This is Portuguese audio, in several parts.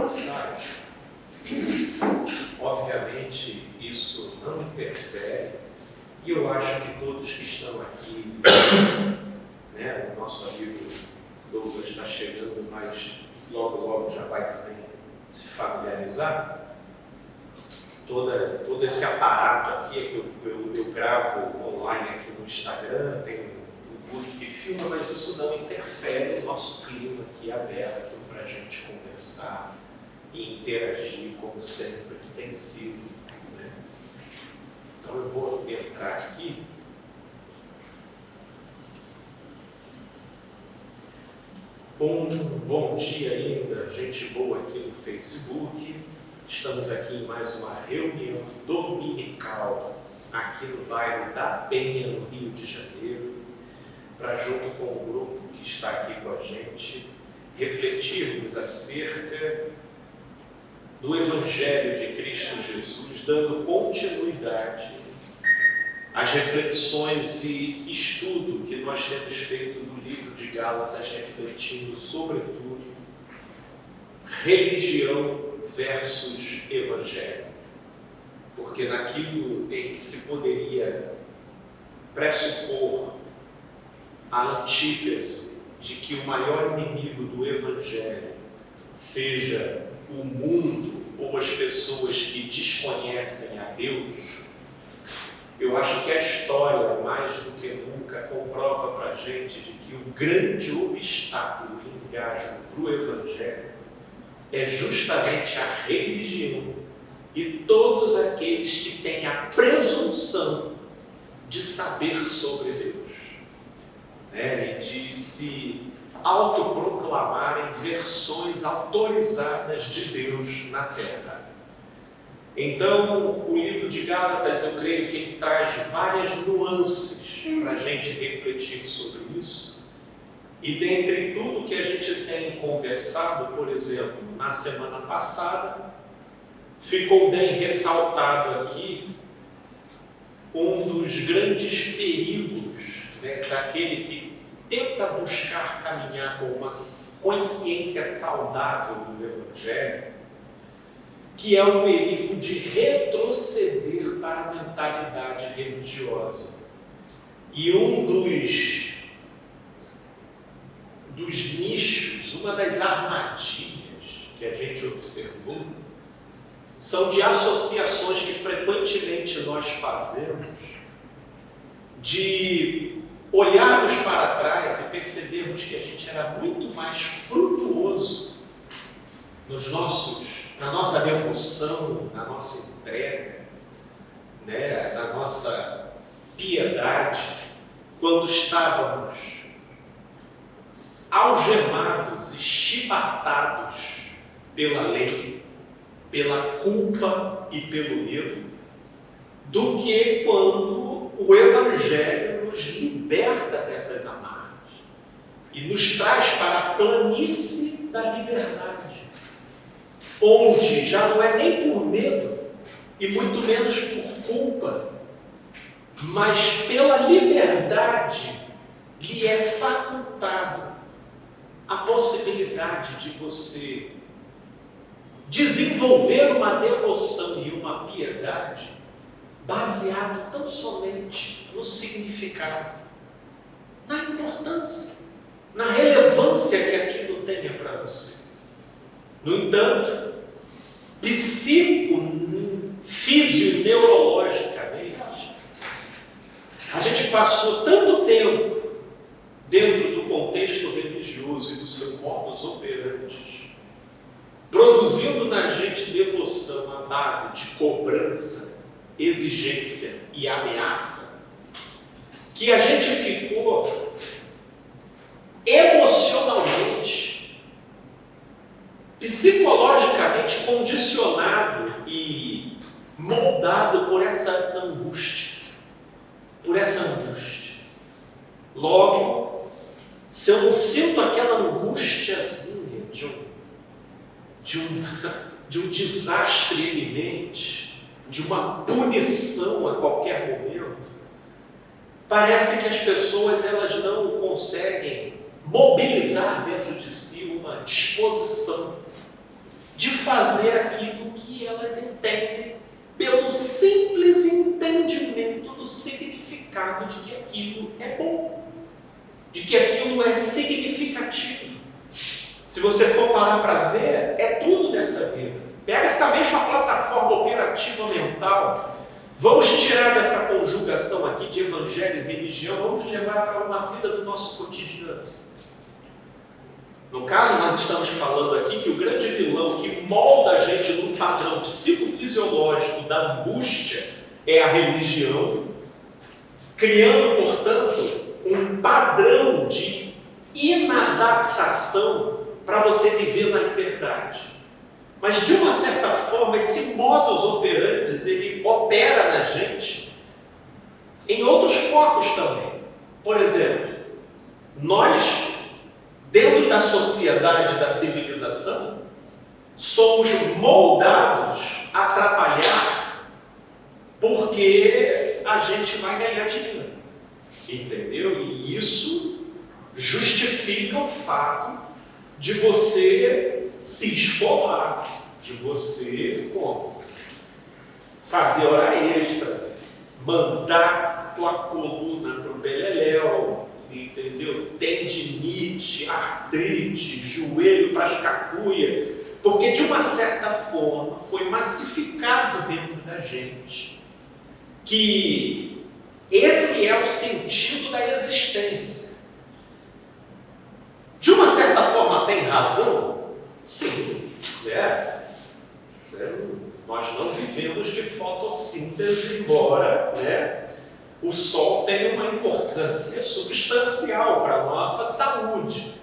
passagem, obviamente isso não interfere, e eu acho que todos que estão aqui, né, o nosso amigo Douglas está chegando, mas logo já vai também se familiarizar. Todo esse aparato aqui que eu gravo online aqui no Instagram, tem um Guto que filma, mas isso não interfere no nosso clima aqui aberto para a gente conversar e interagir como sempre tem sido, né? Então eu vou entrar aqui. Bom dia ainda, gente boa aqui no Facebook. Estamos aqui em mais uma reunião dominical aqui no bairro da Penha, no Rio de Janeiro, para, junto com o grupo que está aqui com a gente, refletirmos acerca do Evangelho de Cristo Jesus, dando continuidade às reflexões e estudo que nós temos feito no livro de Gálatas, refletindo sobretudo religião versus Evangelho, porque naquilo em que se poderia pressupor a antítese de que o maior inimigo do Evangelho seja o mundo ou as pessoas que desconhecem a Deus, eu acho que a história, mais do que nunca, comprova para a gente de que o grande obstáculo que engaja para o Evangelho é justamente a religião e todos aqueles que têm a presunção de saber sobre Deus, né? E de se autoproclamarem versões autorizadas de Deus na Terra. Então, o livro de Gálatas, eu creio que ele traz várias nuances para a gente refletir sobre isso. E dentre tudo que a gente tem conversado, por exemplo, na semana passada, ficou bem ressaltado aqui um dos grandes perigos, né, daquele que tenta buscar caminhar com uma consciência saudável do Evangelho, que é o perigo de retroceder para a mentalidade religiosa. E um dos nichos, uma das armadilhas que a gente observou, são de associações que frequentemente nós fazemos, de olharmos para trás e percebermos que a gente era muito mais frutuoso na nossa devoção, na nossa entrega, né, na nossa piedade, quando estávamos algemados e chibatados pela lei, pela culpa e pelo medo, do que quando o Evangelho nos liberta dessas amarras e nos traz para a planície da liberdade, onde já não é nem por medo e muito menos por culpa, mas pela liberdade lhe é facultado a possibilidade de você desenvolver uma devoção e uma piedade baseado tão somente no significado, na importância, na relevância que aquilo tenha para você. No entanto, físio e neurologicamente, a gente passou tanto tempo dentro do contexto religioso e do seu modus operandi, produzindo na gente devoção à base de cobrança, exigência e ameaça, que a gente ficou emocionalmente, psicologicamente condicionado e moldado por essa angústia. Logo, se eu não sinto aquela angustiazinha de um desastre iminente, de uma punição a qualquer momento, parece que as pessoas elas não conseguem mobilizar dentro de si uma disposição de fazer aquilo que elas entendem pelo simples entendimento do significado de que aquilo é bom, de que aquilo é significativo. Se você for parar para ver, é tudo nessa vida. Pega essa mesma plataforma operativa mental, vamos tirar dessa conjugação aqui de evangelho e religião, vamos levar para uma vida do nosso cotidiano. No caso, nós estamos falando aqui que o grande vilão que molda a gente num padrão psicofisiológico da angústia é a religião, criando, portanto, um padrão de inadaptação para você viver na liberdade. Mas, de uma certa forma, esse modus operandi, ele opera na gente em outros focos também. Por exemplo, nós, dentro da sociedade, da civilização, somos moldados a trabalhar porque a gente vai ganhar dinheiro. Entendeu? E isso justifica o fato de você se esfolar, de você fazer hora extra, mandar tua coluna pro beleléu, entendeu? Tendinite, artrite, joelho para as cacuias, porque de uma certa forma foi massificado dentro da gente que esse é o sentido da existência. De uma certa forma tem razão? Sim, né? Nós não vivemos de fotossíntese, embora, né, o sol tenha uma importância substancial para a nossa saúde.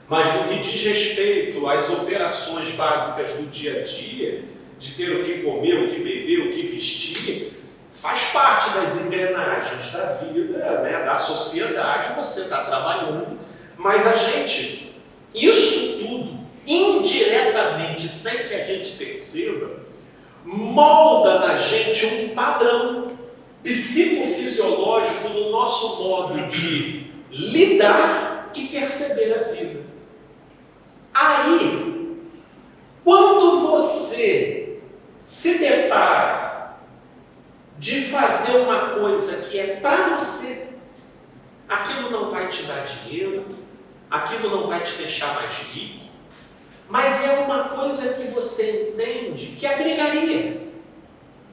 Mas no que diz respeito às operações básicas do dia a dia, de ter o que comer, o que beber, o que vestir, faz parte das engrenagens da vida, né, da sociedade, você está trabalhando, mas a gente, isso tudo, indiretamente, sem que a gente perceba, molda na gente um padrão psicofisiológico no nosso modo de lidar e perceber a vida. Aí, quando você se depara de fazer uma coisa que é para você, aquilo não vai te dar dinheiro, aquilo não vai te deixar mais rico, mas é uma coisa que você entende que agregaria,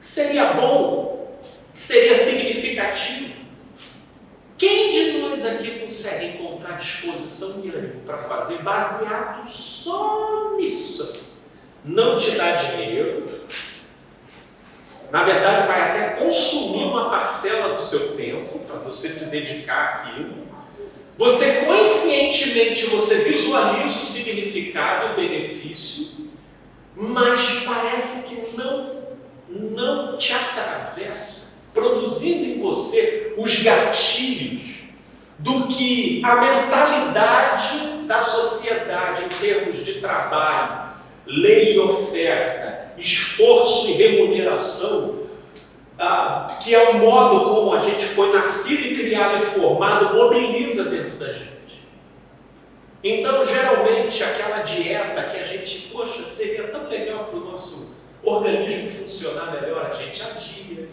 que seria bom, que seria significativo. Quem de nós aqui consegue encontrar disposição e ânimo para fazer baseado só nisso? Não te dá dinheiro, na verdade vai até consumir uma parcela do seu tempo para você se dedicar àquilo. Você conscientemente visualiza o significado e o benefício, mas parece que não te atravessa, produzindo em você os gatilhos do que a mentalidade da sociedade em termos de trabalho, lei e oferta, esforço e remuneração, que é o modo como a gente foi nascido e criado e formado, mobiliza dentro da gente. Então, geralmente, aquela dieta que a gente, poxa, seria tão legal para o nosso organismo funcionar melhor, a gente adia.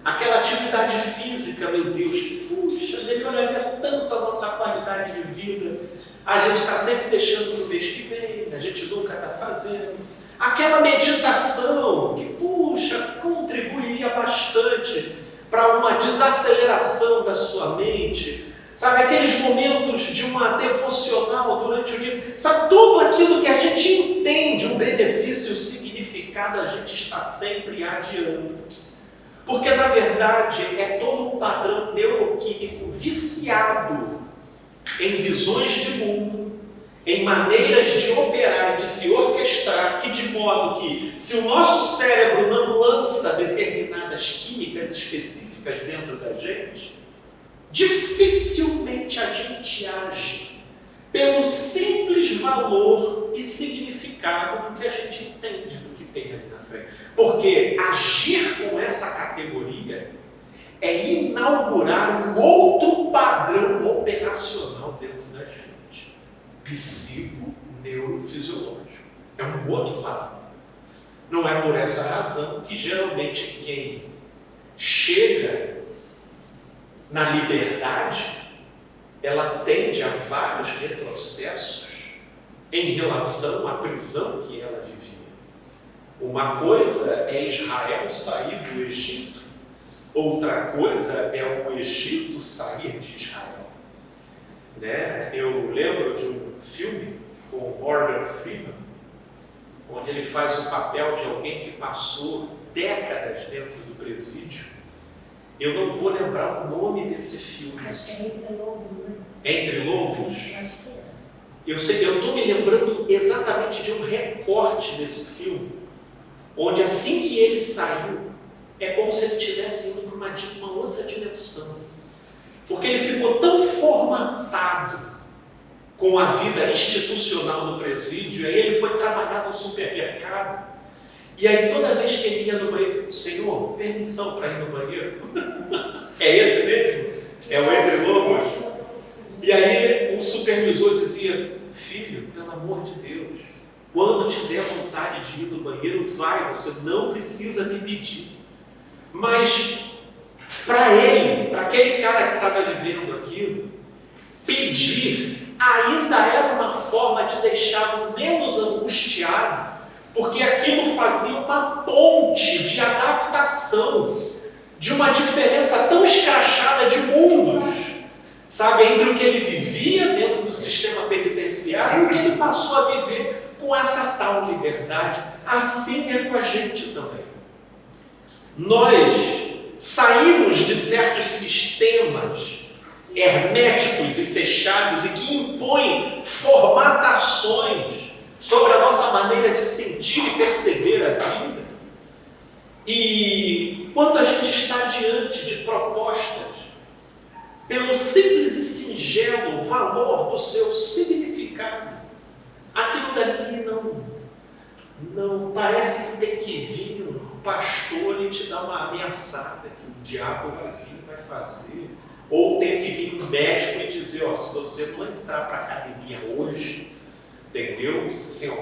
Aquela atividade física, meu Deus, que, puxa, melhoraria tanto a nossa qualidade de vida, a gente está sempre deixando para o mês que vem, a gente nunca está fazendo. Aquela meditação que, puxa, contribuiria bastante para uma desaceleração da sua mente, sabe, aqueles momentos de uma devocional durante o dia, sabe, tudo aquilo que a gente entende, um benefício, um significado, a gente está sempre adiando. Porque, na verdade, é todo um padrão neuroquímico viciado em visões de mundo, em maneiras de operar e de se orquestrar, que de modo que, se o nosso cérebro não lança determinadas químicas específicas dentro da gente, dificilmente a gente age pelo simples valor e significado do que a gente entende do que tem ali na frente. Porque agir com essa categoria é inaugurar um outro padrão operacional dentro da gente. Psico-neurofisiológico. É um outro padrão. Não é por essa razão que geralmente quem chega na liberdade, ela tende a vários retrocessos em relação à prisão que ela vivia. Uma coisa é Israel sair do Egito, outra coisa é o Egito sair de Israel. Né? Eu lembro de um filme com Morgan Freeman, onde ele faz o papel de alguém que passou décadas dentro do presídio. Eu não vou lembrar o nome desse filme. Acho que é Entre Lobos, né? Entre Lobos? Acho que é. Eu estou me lembrando exatamente de um recorte desse filme, onde assim que ele saiu, é como se ele estivesse indo para uma outra dimensão. Porque ele ficou tão formatado com a vida institucional no presídio, aí ele foi trabalhar no supermercado, e aí toda vez que ele ia no banheiro, Senhor, permissão para ir no banheiro? É esse mesmo? É o Entre Lobos? E aí o supervisor dizia, filho, pelo amor de Deus, quando te der vontade de ir no banheiro, vai, você não precisa me pedir. Mas para ele, para aquele cara que estava vivendo aquilo, pedir ainda era uma forma de deixá-lo menos angustiado, porque aquilo fazia uma ponte de adaptação, de uma diferença tão escrachada de mundos, sabe, entre o que ele vivia dentro do sistema penitenciário e o que ele passou a viver com essa tal liberdade. Assim é com a gente também. Nós saímos de certos sistemas herméticos e fechados e que impõem formatações sobre a nossa maneira de sentir e perceber a vida. E quando a gente está diante de propostas, pelo simples e singelo valor do seu significado, aquilo dali não parece que tem que vir um pastor e te dar uma ameaçada que o diabo vai vir e vai fazer, ou tem que vir um médico e dizer, ó, se você não entrar para a academia hoje, entendeu? Assim, ó,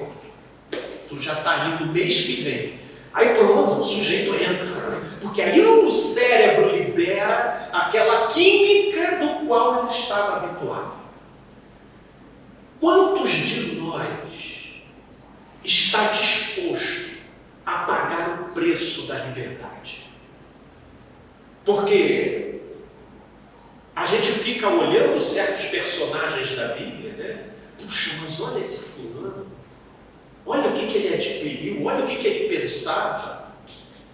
tu já está indo mês que vem. Aí pronto, o sujeito entra, porque aí o cérebro libera aquela química do qual ele estava habituado. Quantos de nós está disposto a pagar o preço da liberdade? Porque a gente fica olhando certos personagens da Bíblia, né? Puxa, mas olha esse fulano, olha o que ele adquiriu, olha o que ele pensava.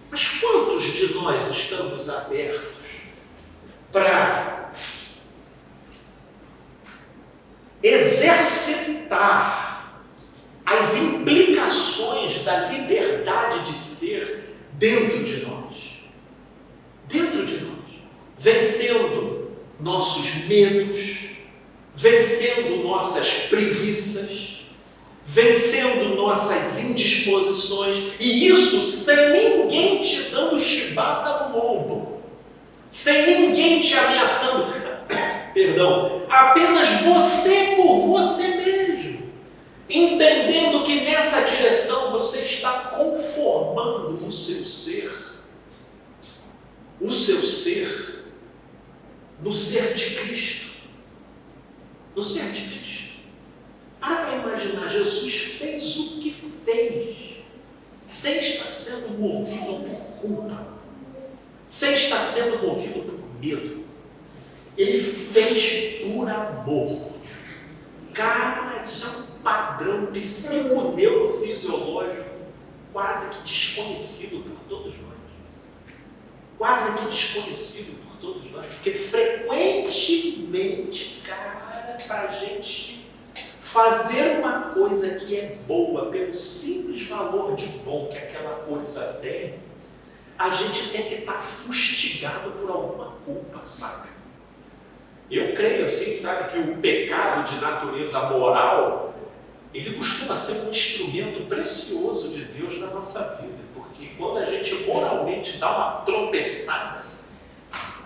Mas quantos de nós estamos abertos para exercitar as implicações da liberdade de ser dentro de nós? Dentro de nós. Vencendo nossos medos, vencendo nossas preguiças, vencendo nossas indisposições, e isso sem ninguém te dando chibata no lombo, sem ninguém te ameaçando, perdão, apenas você por você mesmo, entendendo que nessa direção você está conformando o seu ser no ser de Cristo, no ser de Cristo. Para imaginar, Jesus fez o que fez, sem estar sendo movido por culpa, sem estar sendo movido por medo. Ele fez por amor. Cara, isso é um padrão psiconeurofisiológico quase que desconhecido por todos nós. Quase que desconhecido por todos nós. Porque frequentemente, cara, para a gente fazer uma coisa que é boa, pelo simples valor de bom que aquela coisa tem, a gente tem que estar fustigado por alguma culpa, saca? Eu creio assim, sabe, que o pecado de natureza moral, ele costuma ser um instrumento precioso de Deus na nossa vida, porque quando a gente moralmente dá uma tropeçada,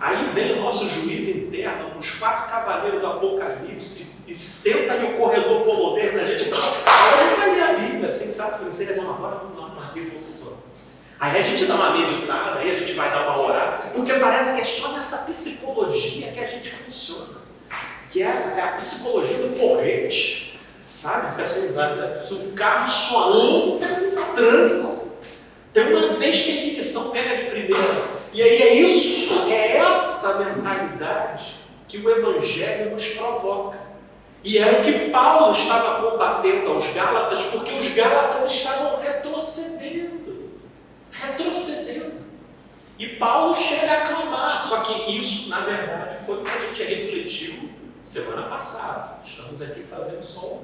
Aí vem o nosso juiz interno com os 4 cavaleiros do Apocalipse e senta no corredor poloneiro, a gente vai ler a Bíblia, assim, sabe? Você agora vamos lá, uma revolução. Aí a gente dá uma meditada, aí a gente vai dar uma orada, porque parece que é só nessa psicologia que a gente funciona, que é a psicologia do porrete, sabe? Assim, o carro só anda no tranco. Tem uma vez que a ignição pega de primeira. E aí é essa mentalidade que o Evangelho nos provoca. E era o que Paulo estava combatendo aos Gálatas, porque os Gálatas estavam retrocedendo. E Paulo chega a clamar. Só que isso, na verdade, foi o que a gente refletiu semana passada. Estamos aqui fazendo só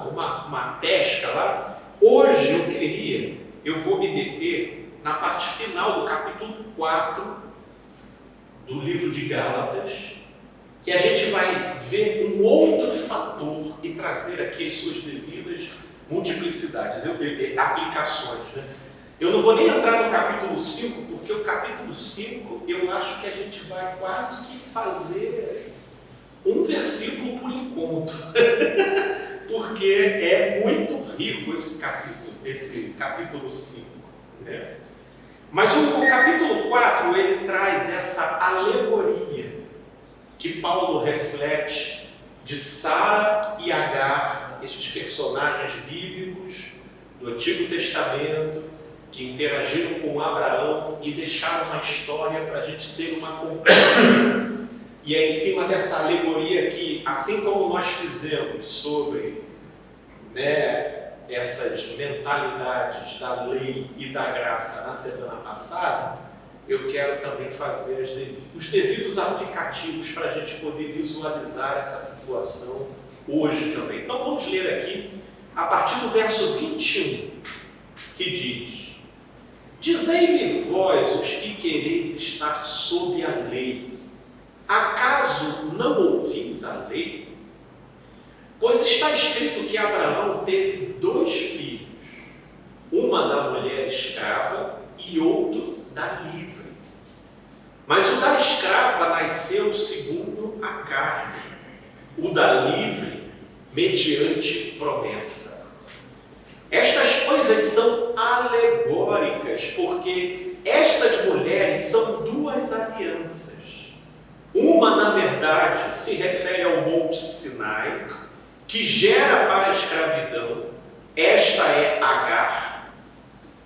uma pesca lá. Hoje eu vou me deter na parte final do capítulo 4 do livro de Gálatas, que a gente vai ver um outro fator e trazer aqui as suas devidas multiplicidades, aplicações. Né? Eu não vou nem entrar no capítulo 5, porque o capítulo 5 eu acho que a gente vai quase que fazer um versículo por encontro, porque é muito rico esse capítulo 5. Né? Mas o capítulo 4, ele traz essa alegoria que Paulo reflete de Sara e Agar, esses personagens bíblicos do Antigo Testamento, que interagiram com Abraão e deixaram uma história para a gente ter uma compreensão. E é em cima dessa alegoria que, assim como nós fizemos sobre essas mentalidades da lei e da graça na semana passada, eu quero também fazer os devidos aplicativos para a gente poder visualizar essa situação hoje também. Então vamos ler aqui a partir do verso 21, que diz: Dizei-me vós, os que quereis estar sob a lei, acaso não ouvis a lei? Pois está escrito que Abraão teve 2 filhos, uma da mulher escrava e outro da livre. Mas o da escrava nasceu segundo a carne, o da livre mediante promessa. Estas coisas são alegóricas, porque estas mulheres são 2 alianças. Uma, na verdade, se refere ao Monte Sinai, que gera para a escravidão. Esta é Agar.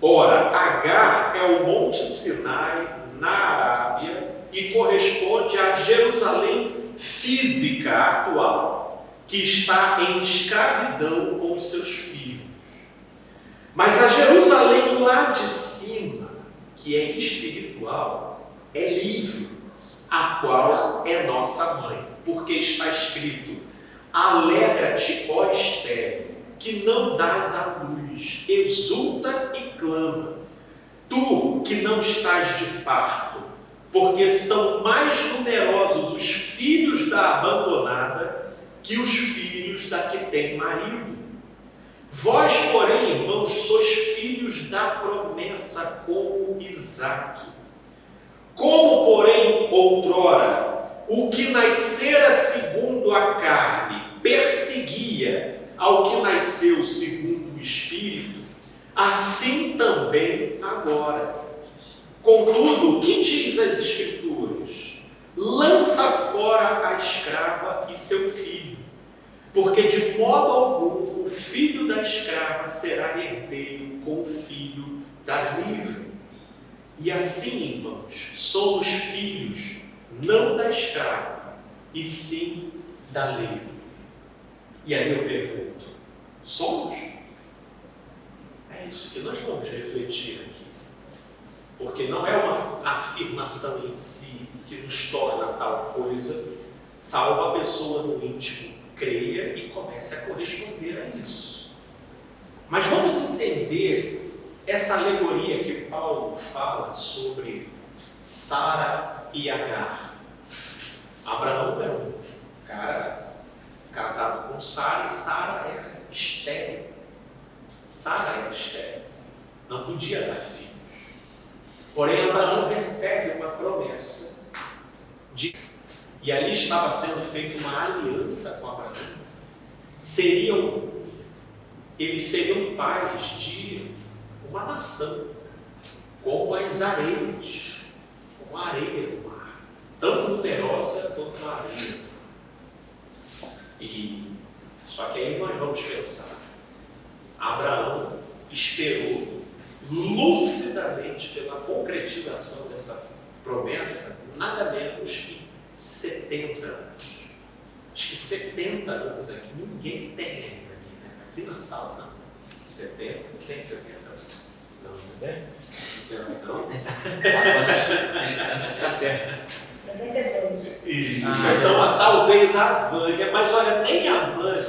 Ora, Agar é o Monte Sinai na Arábia e corresponde à Jerusalém física atual, que está em escravidão com seus filhos. Mas a Jerusalém lá de cima, que é espiritual, é livre, a qual é nossa mãe, porque está escrito: alegra-te, ó estéril, que não dás à luz, exulta e clama, tu que não estás de parto, porque são mais numerosos os filhos da abandonada que os filhos da que tem marido. Vós, porém, irmãos, sois filhos da promessa como Isaque. Como, porém, outrora, o que nascera segundo a carne perseguia ao que nasceu segundo o Espírito, assim também agora. Contudo, o que diz as Escrituras? Lança fora a escrava e seu filho, porque de modo algum o filho da escrava será herdeiro com o filho da livre. E assim, irmãos, somos filhos não da escrava, e sim da lei. E aí eu pergunto: somos? É isso que nós vamos refletir aqui. Porque não é uma afirmação em si que nos torna tal coisa, salvo a pessoa no íntimo creia e comece a corresponder a isso. Mas vamos entender essa alegoria que Paulo fala sobre Sara e Agar. Abraão era um cara casado com Sara, e Sara era estéril. Sara era estéril, não podia dar filhos. Porém, Abraão recebe uma promessa e ali estava sendo feita uma aliança com Abraão. Eles seriam pais de uma nação, como as areias, como a areia do mar, tão numerosa quanto a areia. Só que aí nós vamos pensar, Abraão esperou lucidamente pela concretização dessa promessa, nada menos que 70 anos. Acho que 70 anos aqui, ninguém tem ainda aqui, né? Aqui na sala, não. 70, tem 70 anos. Não, não tem? Então, então talvez a Vânia, mas olha, nem a Vânia,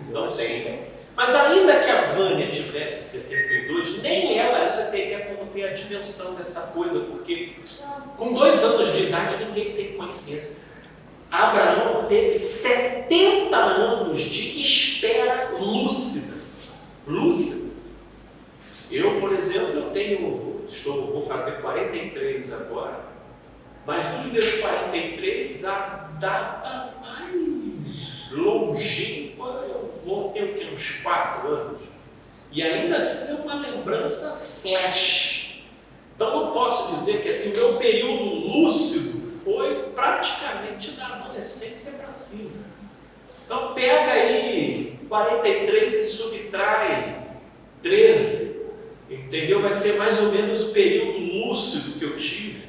não tem. Mas ainda que a Vânia tivesse 72, nem ela já teria como ter a dimensão dessa coisa, porque com 2 anos de idade ninguém tem consciência. Abraão teve 70 anos de espera lúcida. Lúcida. Eu, por exemplo, vou fazer 43 agora, mas dos meus 43, a data mais longínqua, eu vou ter o quê? Uns 4 anos. E ainda assim é uma lembrança flash. Então eu posso dizer que assim, o meu período lúcido foi praticamente da adolescência para cima. Então pega aí 43 e subtrai 13, entendeu? Vai ser mais ou menos o período lúcido que eu tive.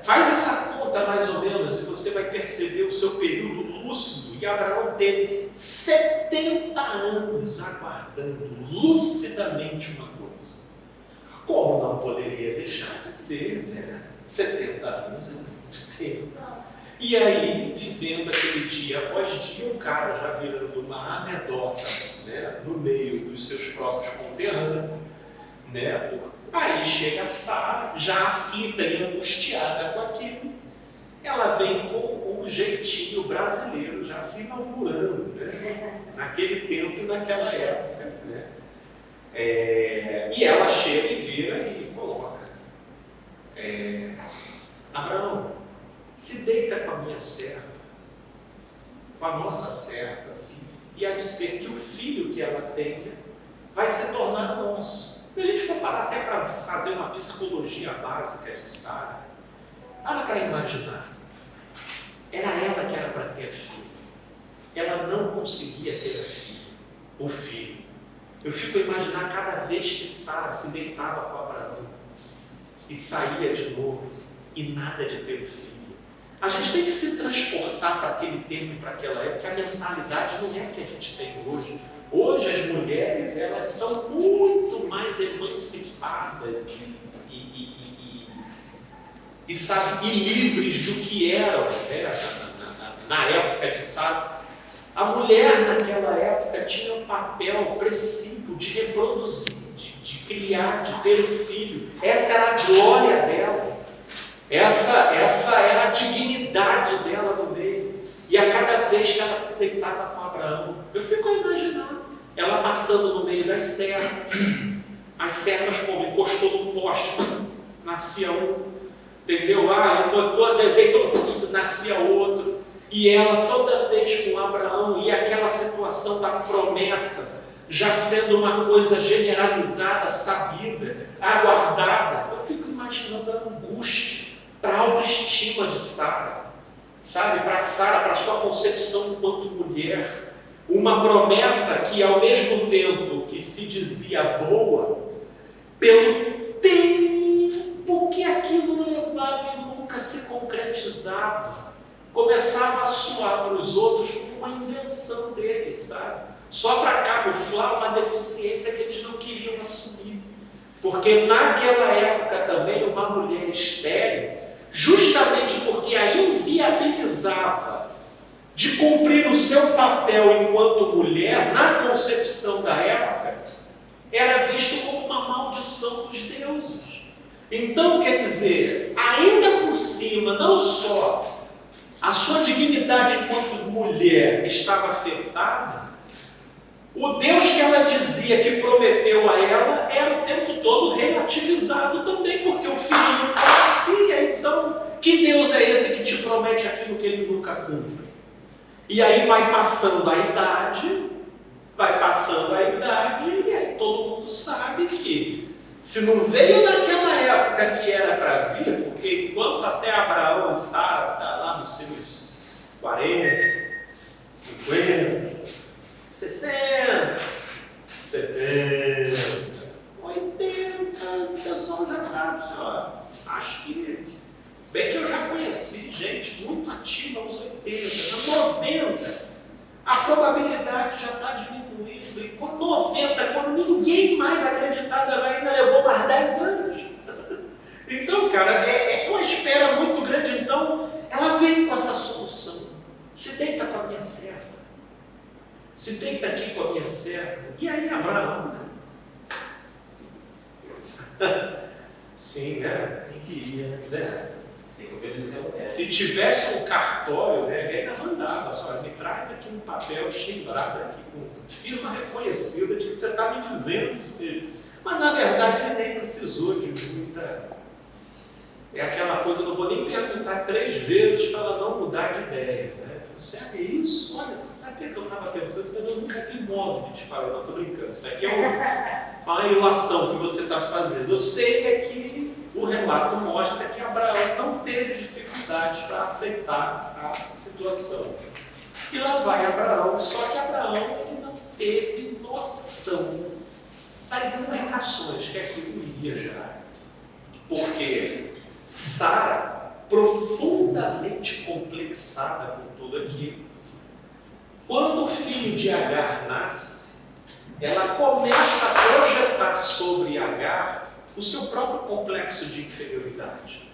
Faz essa conta mais ou menos e você vai perceber o seu período lúcido. E Abraão teve 70 anos aguardando lucidamente uma coisa. Como não poderia deixar de ser, né? 70 anos é muito tempo. E aí, vivendo aquele dia após dia, o cara já virando uma anedota, né? No meio dos seus próprios conterrâneos, né? Aí chega Sara, já aflita e angustiada com aquilo, ela vem com um jeitinho brasileiro, já se inaugurando, né? Naquele tempo e naquela época. Né? E ela chega e vira e coloca: Abraão, se deita com a minha serva, com a nossa serva, e há de ser que o filho que ela tenha vai se tornar nosso. Se a gente for parar até para fazer uma psicologia básica de Sara, para imaginar, era ela que era para ter filho, ela não conseguia ter o filho. Eu fico a imaginar cada vez que Sara se deitava com Abraão e saía de novo e nada de ter o filho. A gente tem que se transportar para aquele tempo e para aquela época, porque a mentalidade não é a que a gente tem hoje. Hoje as mulheres, elas são muito mais emancipadas e livres do que eram, né? Na época de Sara. A mulher naquela época tinha um papel preciso de reproduzir, de criar, de ter filho. Essa era a glória dela. Essa era a dignidade dela no meio. E a cada vez que ela se deitava com Abraão, eu fico a imaginar ela passando no meio das servas, as servas como encostou no poste, nascia um, entendeu? Enquanto nascia outro, e ela toda vez com Abraão, e aquela situação da promessa já sendo uma coisa generalizada, sabida, aguardada. Eu fico imaginando a angústia para a autoestima de Sara, sabe? Para Sara, para a sua concepção enquanto mulher, uma promessa que ao mesmo tempo que se dizia boa, pelo tempo que aquilo levava e nunca se concretizava, começava a soar para os outros como uma invenção deles, sabe? Só para camuflar uma deficiência que eles não queriam assumir. Porque naquela época também uma mulher estéril, justamente porque a inviabilizava de cumprir o seu papel enquanto mulher, na concepção da época, era visto como uma maldição dos deuses. Então, quer dizer, ainda por cima, não só a sua dignidade enquanto mulher estava afetada, O Deus que ela dizia que prometeu a ela era o tempo todo relativizado também, porque o filho não nascia. Então, que Deus é esse que te promete aquilo que ele nunca cumpre? E aí vai passando a idade, e aí todo mundo sabe que se não veio naquela época que era para vir, porque enquanto até Abraão e Sara está lá nos seus 40, 50, 60, 70, 80, o pessoal já está, assim, ó, acho que, se bem que eu já conheci gente muito ativa aos 80, aos 90, a probabilidade já está diminuindo, e com 90, quando ninguém mais acreditava, ela ainda levou mais 10 anos. Então, cara, é uma espera muito grande. Então, ela veio com essa solução. Se deita com a minha serva. Se deita aqui com a minha serva. E aí, Abraão? Sim, né? Quem queria, né? Tem que obedecer ao médico. Se tivesse um cartório, né, ele ainda mandava, só me traz aqui um papel timbrado aqui com firma reconhecida de que você está me dizendo isso mesmo. Mas na verdade ele nem precisou de muita. É aquela coisa, eu não vou nem perguntar 3 vezes para ela não mudar de ideia. Né? Você é isso? Olha, você sabia que eu estava pensando, mas eu nunca vi modo de te falar, eu não estou brincando. Isso aqui é uma ilação que você está fazendo. Eu sei que o relato mostra que Abraão não teve dificuldades para aceitar a situação. E lá vai Abraão, só que Abraão ele não teve noção das implicações que aquilo iria gerar. Porque Sara, profundamente complexada com tudo aquilo, quando o filho de Agar nasce, ela começa a projetar sobre Agar o seu próprio complexo de inferioridade.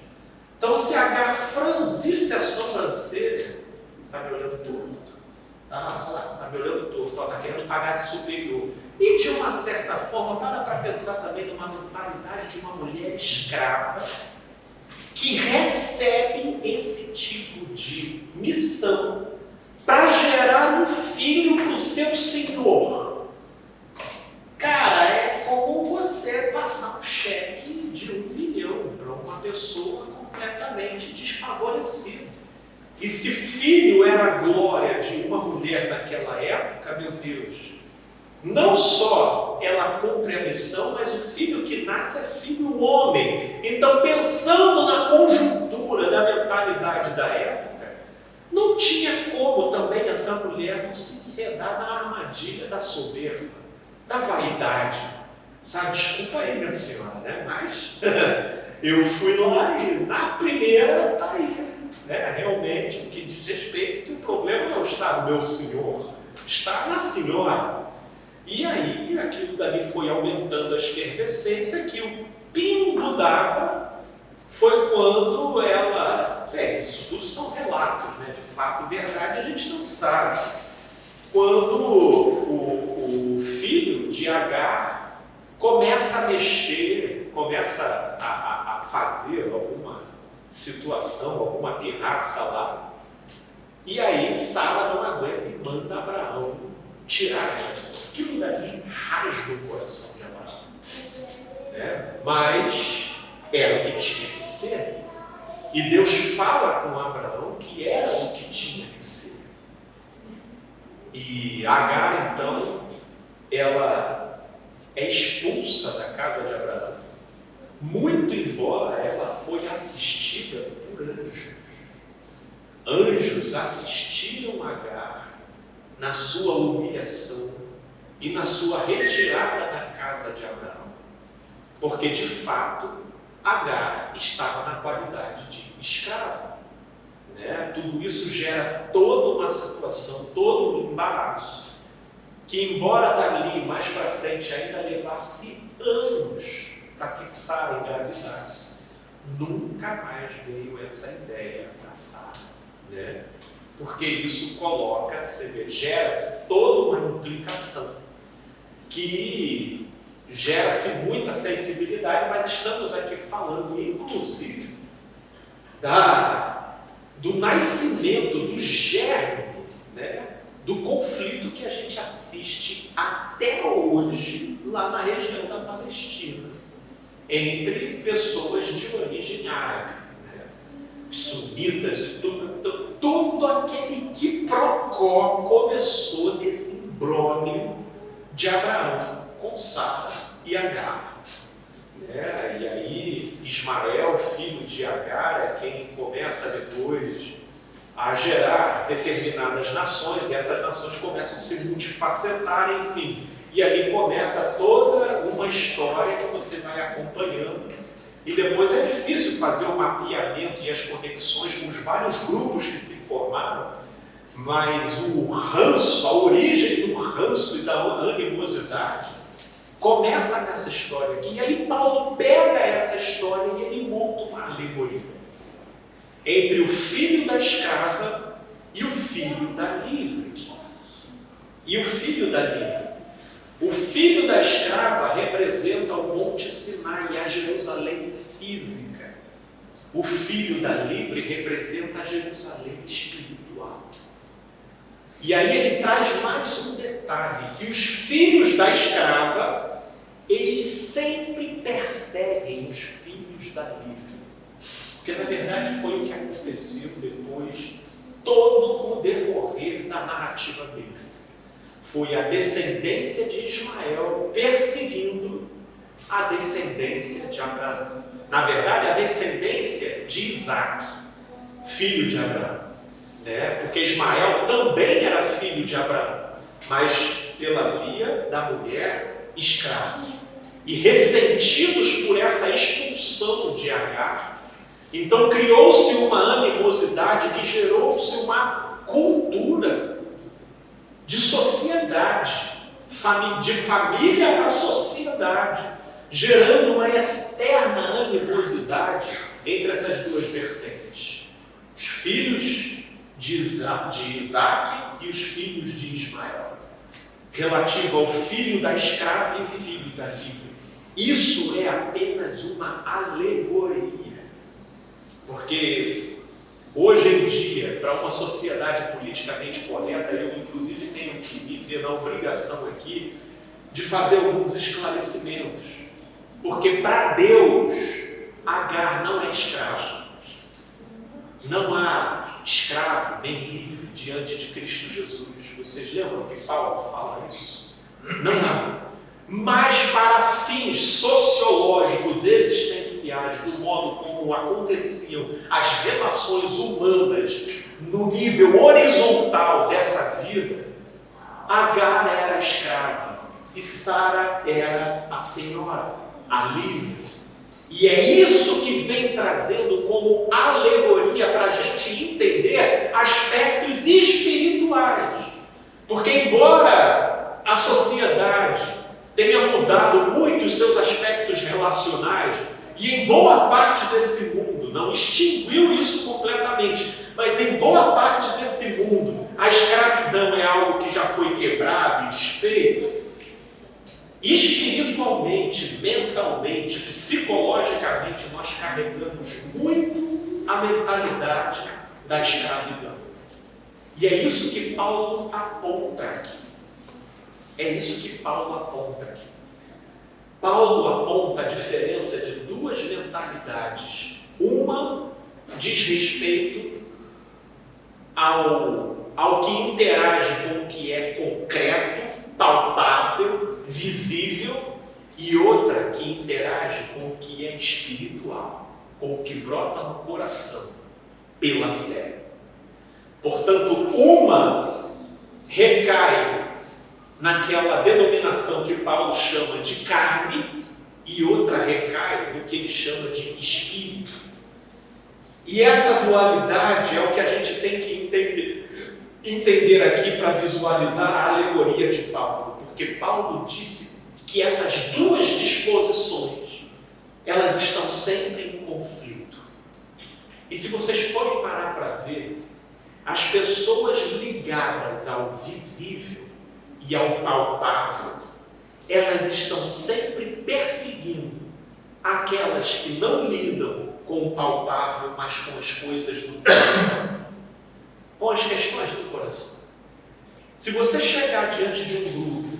Então, se Agar franzisse a sobrancelha, está me olhando torto, está me olhando torto, está querendo pagar de superior. E, de uma certa forma, para pensar também numa mentalidade de uma mulher escrava que recebe esse tipo de missão para gerar um filho para o seu senhor. Cara, é como você passar um cheque de 1 milhão para uma pessoa completamente desfavorecida. E se filho era a glória de uma mulher naquela época, meu Deus, não só ela cumpre a missão, mas o filho que nasce é filho homem. Então, pensando na conjuntura da mentalidade da época, não tinha como também essa mulher não se enredar na armadilha da soberba, da vaidade. Sabe, desculpa aí, minha senhora, né? Mas eu fui lá e na primeira está aí. Realmente, o que diz respeito que o problema não está no meu senhor, está na senhora. E aí, aquilo dali foi aumentando a efervescência, que o pingo d'água foi quando ela... isso tudo são relatos, né? De fato, verdade, a gente não sabe. Quando o filho de Agar começa a mexer, começa a fazer alguma situação, alguma pirraça lá, e aí Sara não aguenta e manda Abraão tirar ela. Aquilo dali rasga o coração de Abraão. Mas era o que tinha que ser. E Deus fala com Abraão que era o que tinha que ser. E Agar, então, ela é expulsa da casa de Abraão, muito embora ela foi assistida por anjos. Anjos assistiram Agar na sua humilhação e na sua retirada da casa de Abraão. Porque, de fato, Agar estava na qualidade de escrava. Tudo isso gera toda uma situação, todo um embaraço, que embora dali, mais para frente, ainda levasse anos para que Sara engravidasse, nunca mais veio essa ideia para Sara. Porque isso gera-se toda uma implicação, que gera-se muita sensibilidade, mas estamos aqui falando, inclusive, do nascimento, do germe, do conflito que a gente assiste assiste até hoje lá na região da Palestina, entre pessoas de origem árabe, né? Sunitas e todo aquele quiprocó começou nesse imbróglio de Abraão com Sara e Agar. Né? E aí Ismael, filho de Agar, é quem começa depois a gerar determinadas nações, e essas nações começam a se multifacetar, enfim. E ali começa toda uma história que você vai acompanhando, e depois é difícil fazer o mapeamento e as conexões com os vários grupos que se formaram, mas o ranço, a origem do ranço e da animosidade começa nessa história aqui. E aí Paulo pega essa história e ele monta uma alegoria entre o filho da escrava e o filho da livre. E o filho da livre. O filho da escrava representa o Monte Sinai e a Jerusalém física. O filho da livre representa a Jerusalém espiritual. E aí ele traz mais um detalhe, que os filhos da escrava, eles sempre perseguem os filhos da livre. Porque na verdade foi o que aconteceu depois, todo o decorrer da narrativa bíblica. Foi a descendência de Ismael perseguindo a descendência de Abraão. Na verdade, a descendência de Isaac, filho de Abraão. Né? Porque Ismael também era filho de Abraão, mas pela via da mulher escrava. E ressentidos por essa expulsão de Agar, então criou-se uma animosidade que gerou-se uma cultura de sociedade, de família para sociedade, gerando uma eterna animosidade entre essas duas vertentes. Os filhos de Isaac e os filhos de Ismael, relativo ao filho da escrava e o filho da livre. Isso é apenas uma alegoria, porque hoje em dia, para uma sociedade politicamente correta, eu inclusive tenho que me ver na obrigação aqui de fazer alguns esclarecimentos, porque para Deus, Agar não é escravo. Não há escravo nem livre diante de Cristo Jesus. Vocês lembram que Paulo fala isso? Não há. Mas para fins sociológicos existenciais, do modo como aconteciam as relações humanas no nível horizontal dessa vida, Agar era escrava e Sara era a senhora, a livre. E é isso que vem trazendo como alegoria para a gente entender aspectos espirituais. Porque embora a sociedade tenha mudado muito os seus aspectos relacionais, e em boa parte desse mundo, não extinguiu isso completamente, mas em boa parte desse mundo, a escravidão é algo que já foi quebrado e desfeito. Espiritualmente, mentalmente, psicologicamente, nós carregamos muito a mentalidade da escravidão. E é isso que Paulo aponta aqui. É isso que Paulo aponta aqui. Paulo aponta a diferença de duas mentalidades. Uma diz respeito ao que interage com o que é concreto, palpável, visível, e outra que interage com o que é espiritual, com o que brota no coração, pela fé. Portanto, uma recai naquela denominação que Paulo chama de carne, e outra recai no que ele chama de espírito. E essa dualidade é o que a gente tem que entender aqui para visualizar a alegoria de Paulo, porque Paulo disse que essas duas disposições, elas estão sempre em conflito. E se vocês forem parar para ver, as pessoas ligadas ao visível e ao palpável, elas estão sempre perseguindo aquelas que não lidam com o palpável, mas com as coisas do coração, com as questões do coração. Se você chegar diante de um grupo,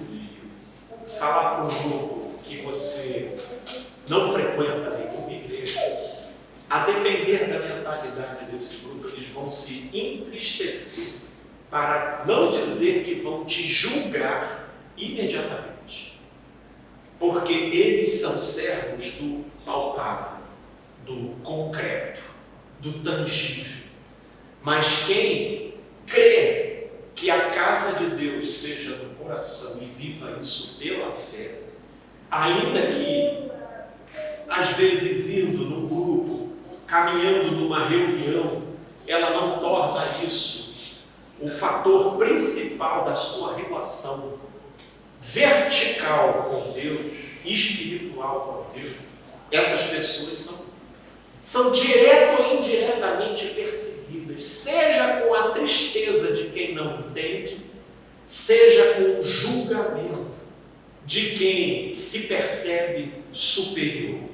falar para um grupo que você não frequenta nenhuma igreja, a depender da mentalidade desse grupo, eles vão se entristecer, para não dizer que vão te julgar imediatamente. Porque eles são servos do palpável, do concreto, do tangível. Mas quem crê que a casa de Deus seja no coração e viva isso pela fé, ainda que às vezes indo num grupo, caminhando numa reunião, ela não torna isso o fator principal da sua relação vertical com Deus, espiritual com Deus. Essas pessoas são direto ou indiretamente perseguidas, seja com a tristeza de quem não entende, seja com o julgamento de quem se percebe superior.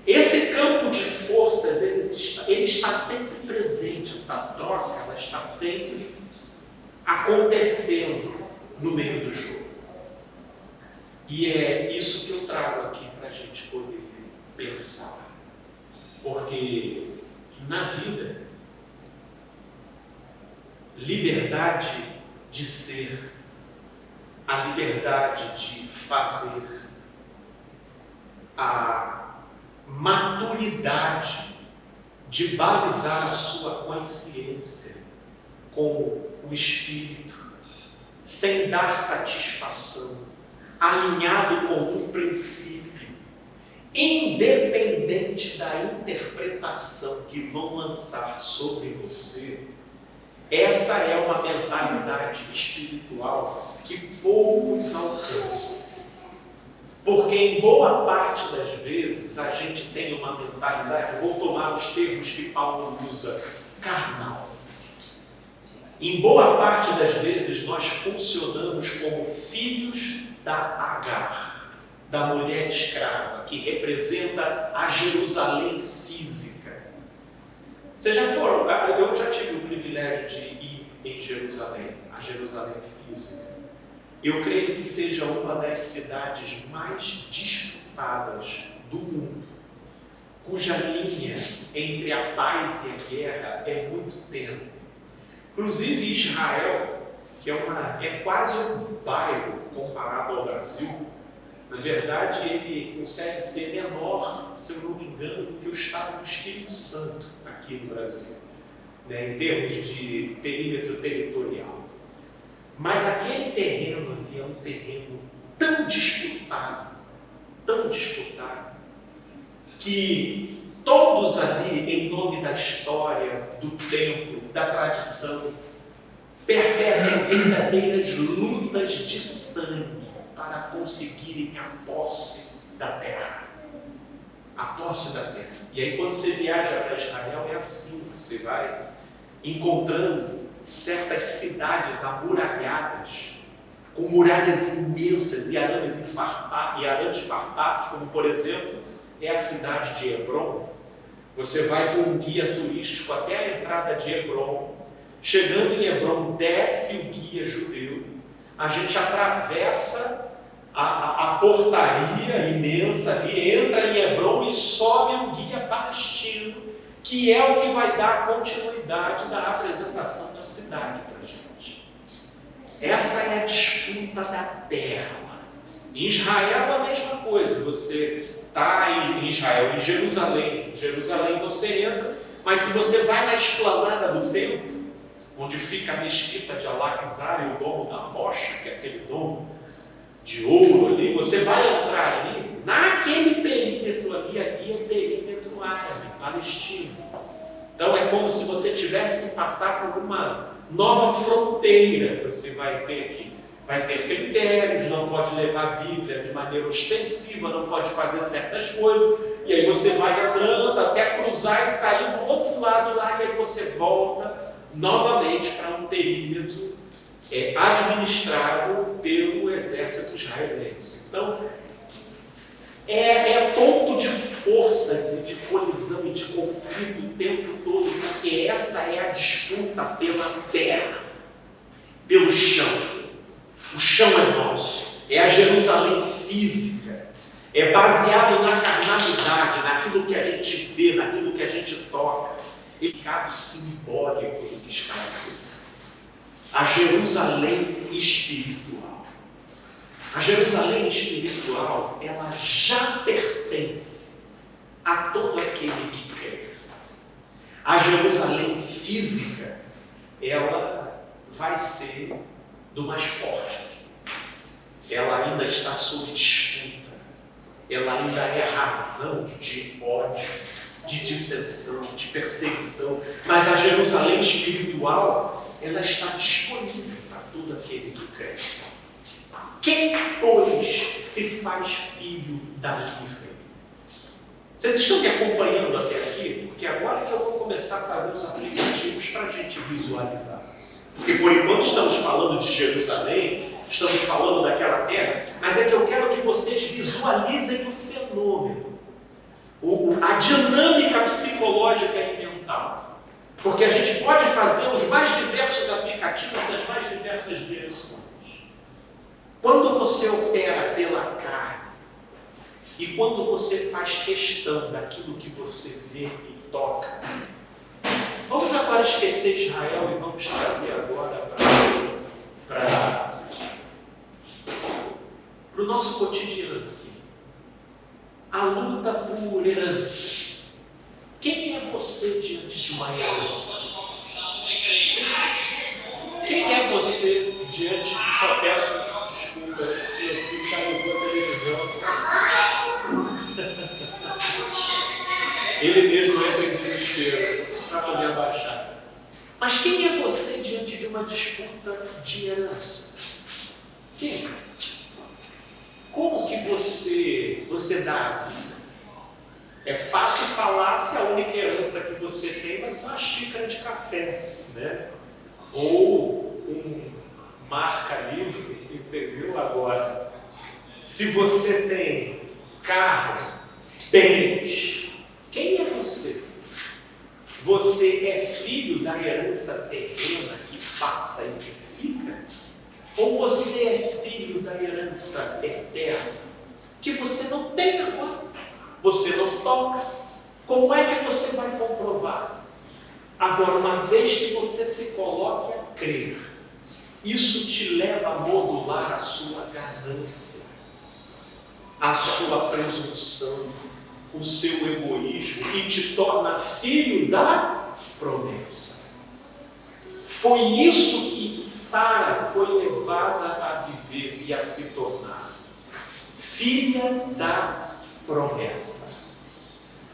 Esse campo de forças, ele está sempre presente, essa troca, ela está sempre acontecendo no meio do jogo. E é isso que eu trago aqui para a gente poder pensar. Porque na vida, liberdade de ser, a liberdade de fazer, a maturidade de balizar a sua consciência com o Espírito, sem dar satisfação, alinhado com um princípio, independente da interpretação que vão lançar sobre você. Essa é uma mentalidade espiritual que poucos alcançam. Porque em boa parte das vezes a gente tem uma mentalidade, vou tomar os termos que Paulo usa, carnal. Em boa parte das vezes nós funcionamos como filhos da Agar, da mulher escrava, que representa a Jerusalém física. Vocês já foram? Eu já tive o privilégio de ir em Jerusalém, a Jerusalém física. Eu creio que seja uma das cidades mais disputadas do mundo, cuja linha entre a paz e a guerra é muito tênue. Inclusive Israel, que é quase um bairro comparado ao Brasil, na verdade ele consegue ser menor, se eu não me engano, do que o estado do Espírito Santo aqui no Brasil, né, em termos de perímetro territorial. Mas aquele terreno ali é um terreno tão disputado, que todos ali, em nome da história, do templo, da tradição, perpetuam verdadeiras lutas de sangue para conseguirem a posse da terra. A posse da terra. E aí quando você viaja para Israel é assim, você vai encontrando certas cidades amuralhadas, com muralhas imensas e arames farpados, como por exemplo, é a cidade de Hebrom. Você vai com um guia turístico até a entrada de Hebrom. Chegando em Hebrom, desce o guia judeu. A gente atravessa a portaria imensa ali, entra em Hebrom e sobe um guia palestino, que é o que vai dar continuidade da apresentação da cidade para a gente. Essa é a disputa da terra. Em Israel é a mesma coisa. Você está em Israel, em Jerusalém. Em Jerusalém você entra, mas se você vai na esplanada do templo, onde fica a mesquita de Al-Aqsa e o domo da rocha, que é aquele domo de ouro ali, você vai entrar ali, naquele perímetro ali é perímetro árabe, palestino. Então é como se você tivesse que passar por uma nova fronteira. Você vai ter aqui, vai ter critérios, não pode levar a Bíblia de maneira ostensiva, não pode fazer certas coisas, e aí você vai entrando até cruzar e sair do outro lado lá, e aí você volta novamente para um perímetro administrado pelo exército israelense. Então, é ponto de forças e de colisão e de conflito o tempo todo, porque essa é a disputa pela terra. pelo chão. O chão é nosso, é a Jerusalém física, é baseado na carnalidade, naquilo que a gente vê, naquilo que a gente toca, é significado simbólico do que está aqui. A Jerusalém espiritual. A Jerusalém espiritual, ela já pertence a todo aquele que crê. A Jerusalém física, ela vai ser do mais forte. Ela ainda está sob disputa. Ela ainda é razão de ódio, de dissensão, de perseguição. Mas a Jerusalém espiritual, ela está disponível para todo aquele que crê. Quem, pois, se faz filho da livre? Vocês estão me acompanhando até aqui? Porque agora que eu vou começar a fazer os aplicativos para a gente visualizar. Porque por enquanto estamos falando de Jerusalém, estamos falando daquela terra, mas é que eu quero que vocês visualizem o fenômeno, a dinâmica psicológica e mental. Porque a gente pode fazer os mais diversos aplicativos das mais diversas direções. Quando você opera pela carne, e quando você faz questão daquilo que você vê e toca, vamos agora esquecer Israel e vamos trazer agora para o nosso cotidiano aqui. A luta por herança. Quem é você diante de uma herança? Quem é você diante de... Só peço desculpa, eu fico carregando a televisão. Ele mesmo entra em desespero para poder abaixar. Mas quem é você diante de uma disputa de herança? Quem? Como que você dá a vida? É fácil falar se a única herança que você tem vai ser uma xícara de café, né? Ou um marca-livro, entendeu? Agora, se você tem carro, bens, quem é você? Você é filho da herança terrena que passa e que fica? Ou você é filho da herança eterna que você não tem agora? Você não toca? Como é que você vai comprovar? Agora, uma vez que você se coloque a crer, isso te leva a modular a sua ganância, a sua presunção, o seu egoísmo e te torna filho da promessa. Foi isso que Sara foi levada a viver e a se tornar filha da promessa.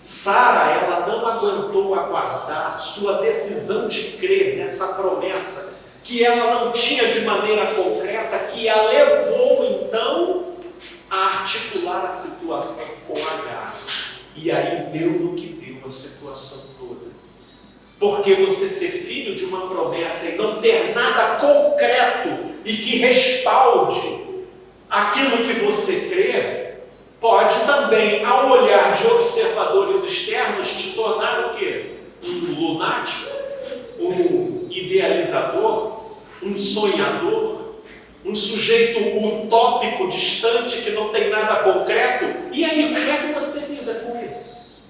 Sara, ela não aguentou aguardar sua decisão de crer nessa promessa que ela não tinha de maneira concreta, que a levou então a articular a situação com Agar. E aí deu no que deu a situação toda. Porque você ser filho de uma promessa e não ter nada concreto e que respalde aquilo que você crê, pode também, ao olhar de observadores externos, te tornar o quê? Um lunático, um idealizador, um sonhador, um sujeito utópico, distante, que não tem nada concreto. E aí, como é que você lida com isso?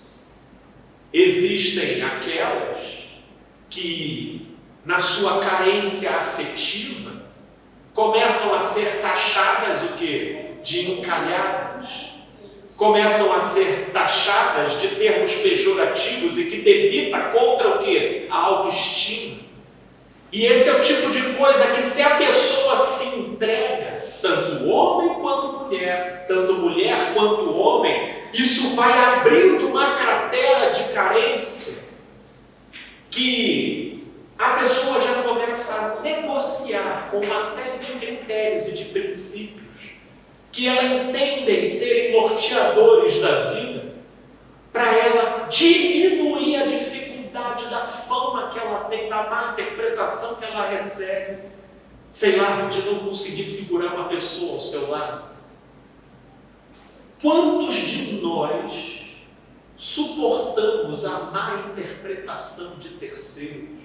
Existem aquelas que, na sua carência afetiva, começam a ser taxadas o quê? De encalhadas. Começam a ser taxadas de termos pejorativos e que debita contra o quê? A autoestima. E esse é o tipo de coisa que, se a pessoa se entrega, tanto homem quanto mulher, tanto mulher quanto homem, isso vai abrindo uma cratera de carência que a pessoa já começa a negociar com uma série de critérios e de princípios que ela entendem serem norteadores da vida, para ela diminuir a dificuldade da fama que ela tem, da má interpretação que ela recebe, sei lá, de não conseguir segurar uma pessoa ao seu lado. Quantos de nós suportamos a má interpretação de terceiros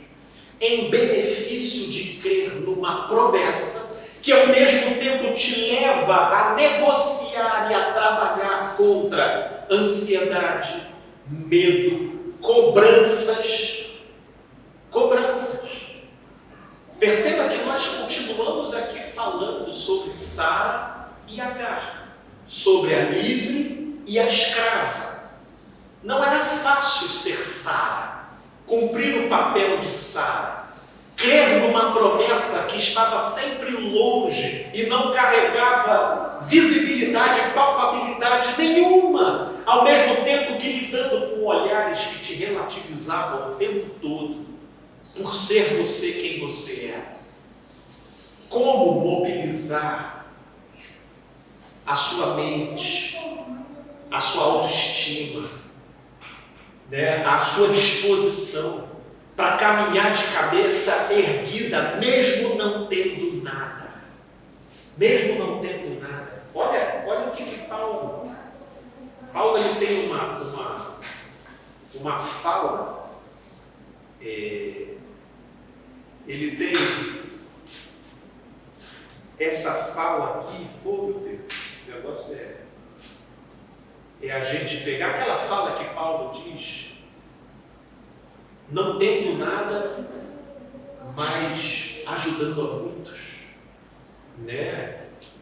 em benefício de crer numa promessa que ao mesmo tempo te leva a negociar e a trabalhar contra ansiedade, medo, cobranças. Perceba que nós continuamos aqui falando sobre Sara e Agar, sobre a livre e a escrava. Não era fácil ser Sara, cumprir o papel de Sara, crer numa promessa que estava sempre longe e não carregava visibilidade e palpabilidade nenhuma, ao mesmo tempo que lidando com olhares que te relativizavam o tempo todo, por ser você quem você é. Como mobilizar a sua mente, a sua autoestima, a sua disposição para caminhar de cabeça erguida, mesmo não tendo nada. Mesmo não tendo nada. Olha o que Paulo ele tem uma fala. Ele tem essa fala aqui. Oh, meu Deus, o negócio é a gente pegar aquela fala que Paulo diz: não tendo nada, mas ajudando a muitos,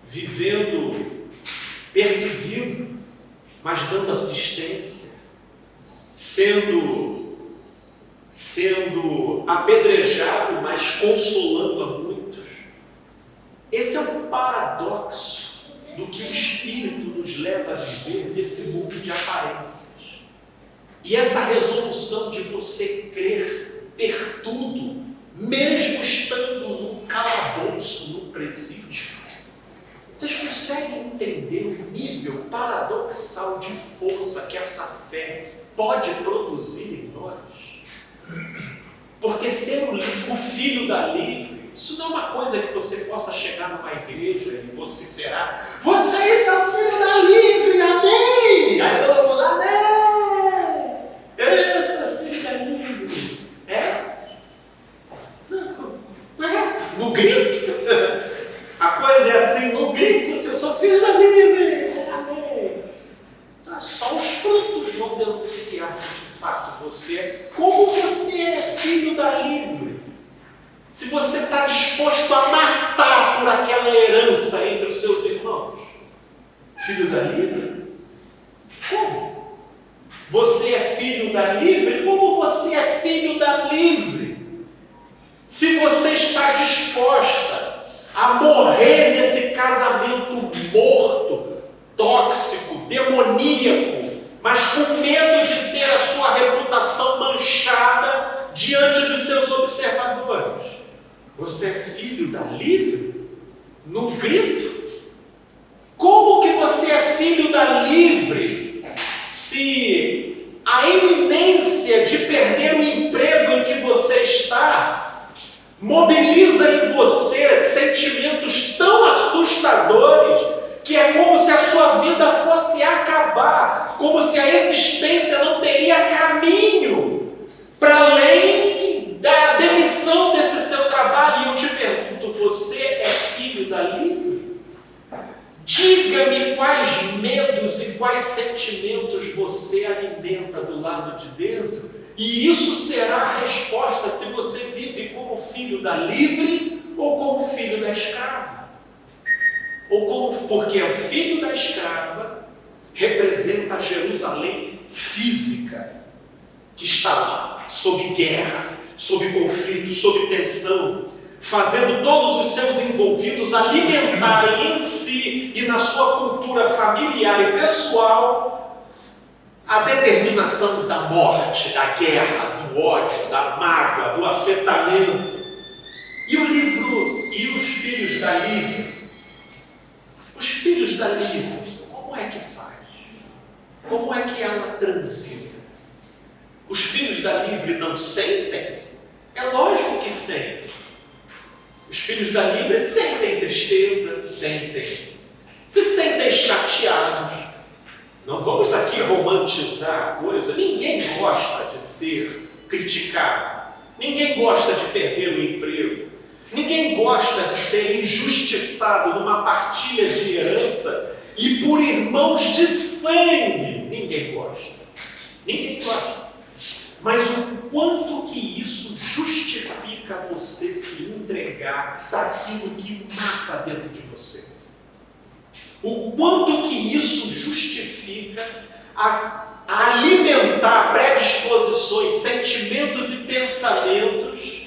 vivendo perseguido, mas dando assistência, sendo apedrejado, mas consolando a muitos. Esse é o paradoxo do que o Espírito nos leva a viver nesse mundo de aparências. E essa resolução de você crer, ter tudo, mesmo estando no calabouço, no presídio. Vocês conseguem entender o nível paradoxal de força que essa fé pode produzir em nós? Porque ser o filho da livre, isso não é uma coisa que você possa chegar numa igreja e vociferar: vocês são filho da livre, amém! Aí todo mundo, amém! Eu sou filho da livre. No grito. A coisa é assim, no grito: eu sou filho da livre, amém! Só os frutos vão denunciar se de fato você é. Como você é filho da livre? Se você está disposto a matar por aquela herança entre os seus irmãos. Filho da livre? Como? Você é filho da livre? Como você é filho da livre? Se você está disposta a morrer nesse casamento morto, tóxico, demoníaco, mas com medo de ter a sua reputação manchada diante dos seus observadores. Você é filho da livre? No grito? Como que você é filho da livre se a iminência de perder o emprego em que você está mobiliza em você sentimentos tão assustadores que é como se a sua vida fosse acabar, como se a existência não teria caminho para além da demissão desse seu trabalho? E eu te pergunto: você é filho da livre? Diga-me quais medos e quais sentimentos você alimenta do lado de dentro, e isso será a resposta se você vive como filho da livre ou como filho da escrava. Porque o filho da escrava representa a Jerusalém física, que está lá, sob guerra, sob conflito, sob tensão, fazendo todos os seus envolvidos alimentarem em si e na sua cultura familiar e pessoal a determinação da morte, da guerra, do ódio, da mágoa, do afetamento. E o livro e os filhos da livre? Os filhos da livre, como é que faz? Como é que ela transita? Os filhos da livre não sentem? É lógico que sentem. Os filhos da livre sentem tristeza, se sentem chateados. Não vamos aqui romantizar a coisa. Ninguém gosta de ser criticado. Ninguém gosta de perder o emprego. Ninguém gosta de ser injustiçado numa partilha de herança e por irmãos de sangue. Ninguém gosta. Ninguém gosta. Mas o quanto que isso justifica você se entregar daquilo que mata dentro de você. O quanto que isso justifica a alimentar predisposições, sentimentos e pensamentos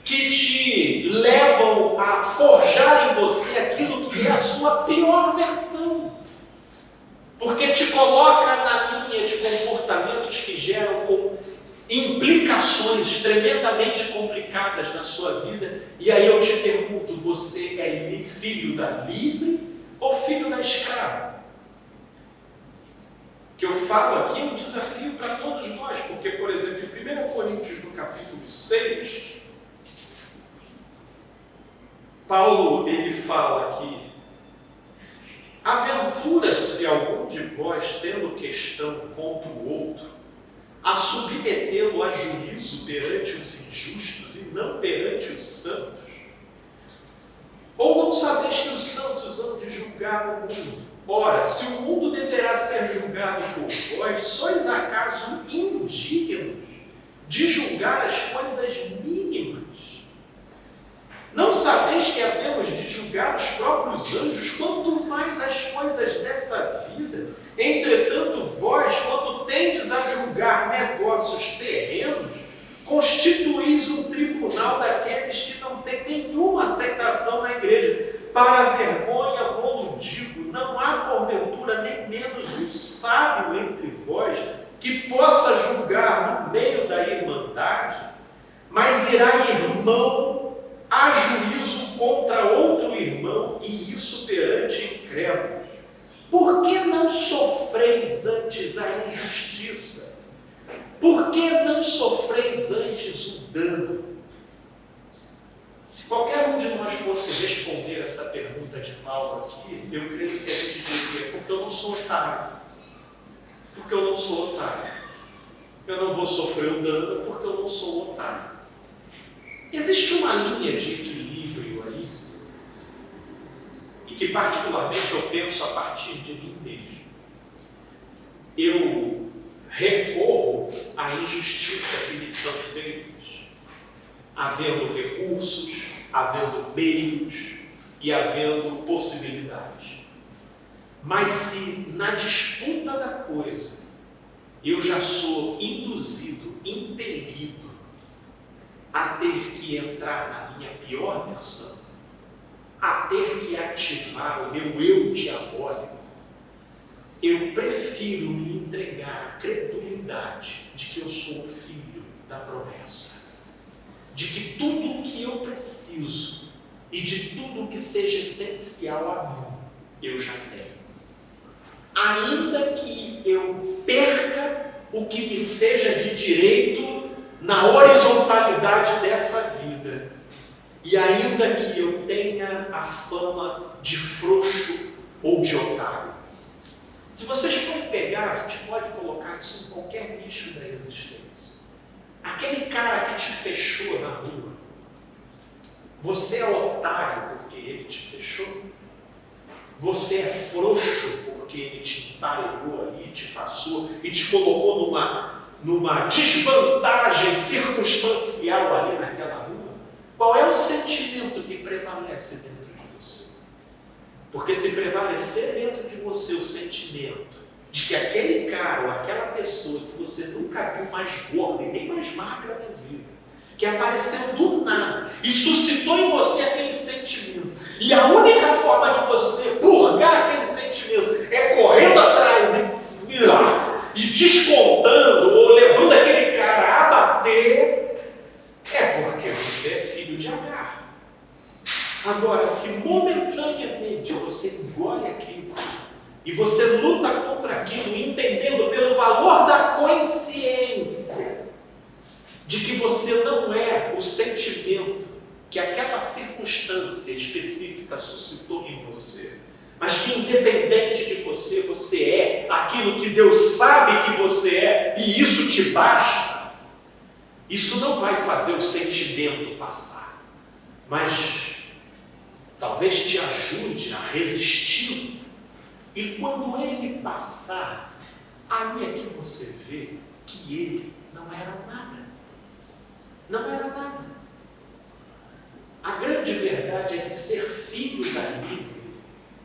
que te levam a forjar em você aquilo que é a sua pior versão. Porque te coloca na linha de comportamentos que geram implicações tremendamente complicadas na sua vida. E aí eu te pergunto, você é filho da livre ou filho da escrava? O que eu falo aqui é um desafio para todos nós, porque, por exemplo, em 1 Coríntios, no capítulo 6, Paulo, ele fala aqui: aventura-se algum de vós, tendo questão contra o outro, a submetê-lo a juízo perante os injustos e não perante os santos? Ou não sabeis que os santos hão de julgar o mundo? Ora, se o mundo deverá ser julgado por vós, sois acaso indignos de julgar as coisas mínimas? Não sabeis que havemos de julgar os próprios anjos, quanto mais as coisas dessa vida? Entretanto, vós, quando tendes a julgar negócios terrenos, constituís um tribunal daqueles que não têm nenhuma aceitação na igreja. Para a vergonha vou-lo digo, não há porventura nem menos um sábio entre vós que possa julgar no meio da irmandade, mas irá irmão a juízo contra outro irmão, e isso perante incrédulos. Por que não sofreis antes a injustiça? Por que não sofreis antes o dano? Se qualquer um de nós fosse responder essa pergunta de Paulo aqui, eu creio que a gente diria: porque eu não sou otário. Porque eu não sou otário. Eu não vou sofrer o dano porque eu não sou otário. Existe uma linha de equilíbrio aí, e que particularmente eu penso a partir de mim mesmo. Eu recorro à injustiça que me são feitas, havendo recursos, havendo meios e havendo possibilidades. Mas se na disputa da coisa eu já sou induzido, impelido a ter que entrar na minha pior versão, a ter que ativar o meu eu diabólico, eu prefiro me entregar à credulidade de que eu sou o filho da promessa, de que tudo o que eu preciso e de tudo o que seja essencial a mim, eu já tenho. Ainda que eu perca o que me seja de direito na horizontalidade dessa vida, e ainda que eu tenha a fama de frouxo ou de otário. Se vocês forem pegar, a gente pode colocar isso em qualquer nicho da existência. Aquele cara que te fechou na rua, você é otário porque ele te fechou? Você é frouxo porque ele te emparelhou ali, te passou e te colocou numa desvantagem circunstancial ali naquela rua? Qual é o sentimento que prevalece dentro de você? Porque se prevalecer dentro de você o sentimento de que aquele cara ou aquela pessoa que você nunca viu mais gorda e nem mais magra na vida, que apareceu do nada e suscitou em você aquele sentimento, e a única forma de você purgar aquele sentimento é correndo atrás e descontando ou levando aquele cara a bater, é porque você é filho de Agar. Agora, se momentaneamente você engole aquilo e você luta contra aquilo, entendendo pelo valor da consciência de que você não é o sentimento que aquela circunstância específica suscitou em você, mas que independente de você, você é aquilo que Deus sabe que você é, e isso te basta, Isso não vai fazer o sentimento passar, mas talvez te ajude a resistir. E quando ele passar, aí é que você vê que ele não era nada. Não era nada. A grande verdade é que ser filho da livre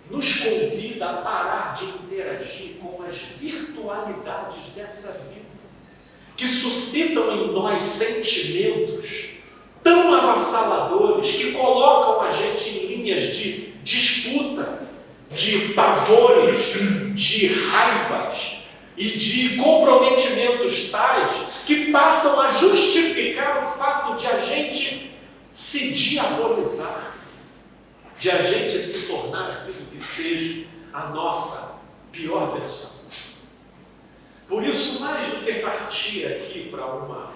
nos convida a parar de interagir com as virtualidades dessa vida, que suscitam em nós sentimentos tão avassaladores, que colocam a gente em linhas de disputa, de pavores, de raivas e de comprometimentos tais que passam a justificar o fato de a gente se diabolizar, de a gente se tornar aquilo que seja a nossa pior versão. Por isso, mais do que partir aqui para uma